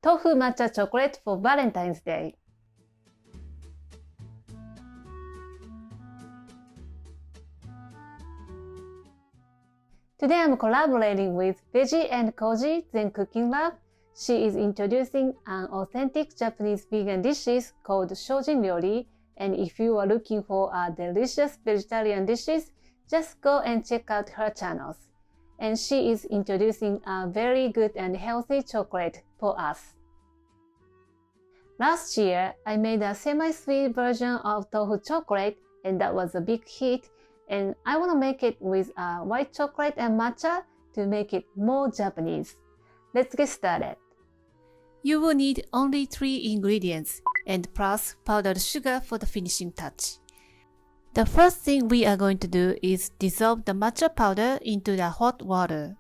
tofu matcha chocolate for Valentine's Day. Today I'm collaborating with Vege and Koji Zen Cooking Lab. She is introducing an authentic Japanese vegan dishes called Shojin Ryori, and if you are looking for delicious vegetarian dishes, just go and check out her channels. And she is introducing a very good and healthy chocolate for us. Last year, I made a semi-sweet version of tofu chocolate, and that was a big hit. And I want to make it with white chocolate and matcha to make it more Japanese. Let's get started. You will need only 3 ingredients and plus powdered sugar for the finishing touch. The first thing we are going to do is dissolve the matcha powder into the hot water.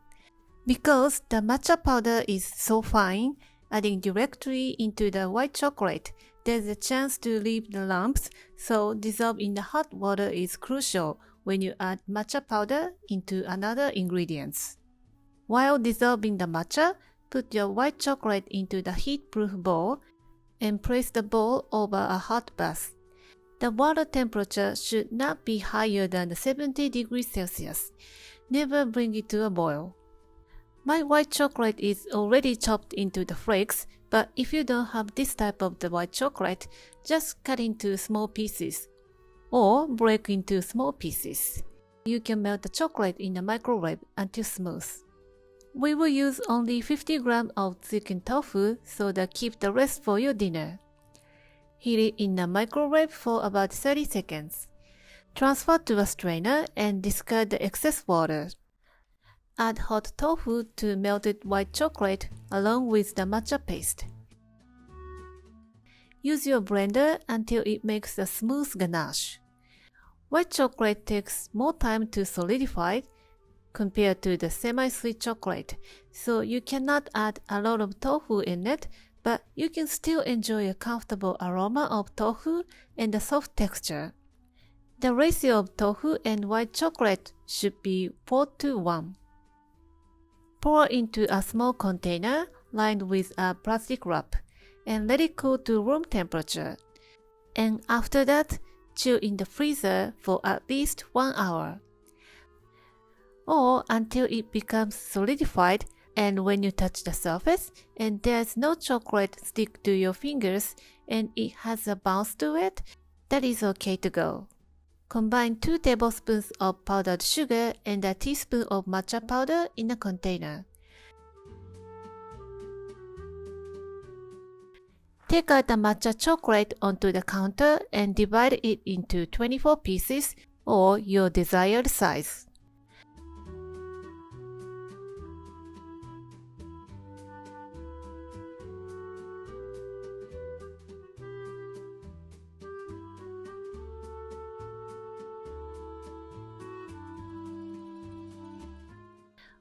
Because the matcha powder is so fine, adding directly into the white chocolate, there's a chance to leave the lumps, so dissolve in the hot water is crucial when you add matcha powder into another ingredients. While dissolving the matcha, put your white chocolate into the heat-proof bowl and place the bowl over a hot bath. The water temperature should not be higher than 70 degrees Celsius. Never bring it to a boil. My white chocolate is already chopped into the flakes, but if you don't have this type of the white chocolate, just cut into small pieces or break into small pieces. You can melt the chocolate in the microwave until smooth. We will use only 50 grams of silken tofu, so that keep the rest for your dinner. Heat it in the microwave for about 30 seconds. Transfer to a strainer and discard the excess water. Add hot tofu to melted white chocolate along with the matcha paste. Use your blender until it makes a smooth ganache. White chocolate takes more time to solidify compared to the semi-sweet chocolate, so you cannot add a lot of tofu in it, but you can still enjoy a comfortable aroma of tofu and a soft texture. The ratio of tofu and white chocolate should be 4:1. Pour into a small container lined with a plastic wrap and let it cool to room temperature. And after that, chill in the freezer for at least 1 hour. Or until it becomes solidified, and when you touch the surface and there's no chocolate stick to your fingers and it has a bounce to it, that is okay to go. Combine 2 tablespoons of powdered sugar and a teaspoon of matcha powder in a container. Take out the matcha chocolate onto the counter and divide it into 24 pieces or your desired size.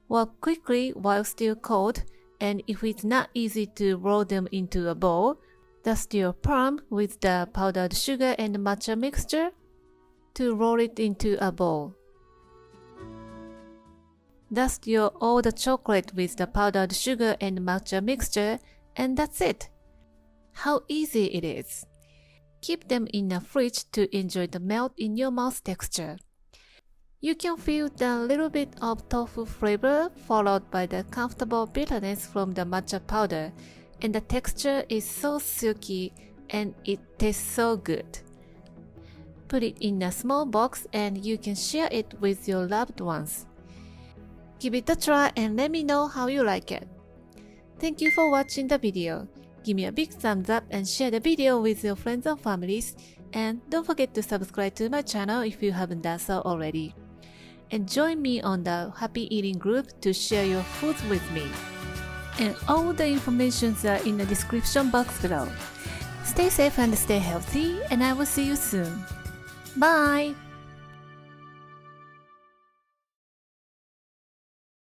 Work quickly while still cold, and if it's not easy to roll them into a bowl, dust your palm with the powdered sugar and matcha mixture to roll it into a bowl. Dust all the chocolate with the powdered sugar and matcha mixture, and that's it. How easy it is. Keep them in the fridge to enjoy the melt in your mouth texture. You can feel the little bit of tofu flavor followed by the comfortable bitterness from the matcha powder, and the texture is so silky and it tastes so good. Put it in a small box and you can share it with your loved ones. Give it a try and let me know how you like it. Thank you for watching the video. Give me a big thumbs up and share the video with your friends and families, and don't forget to subscribe to my channel if you haven't done so already. And join me on the Happy Eating group to share your foods with me. And all the informations are in the description box below. Stay safe and stay healthy, and I will see you soon. Bye!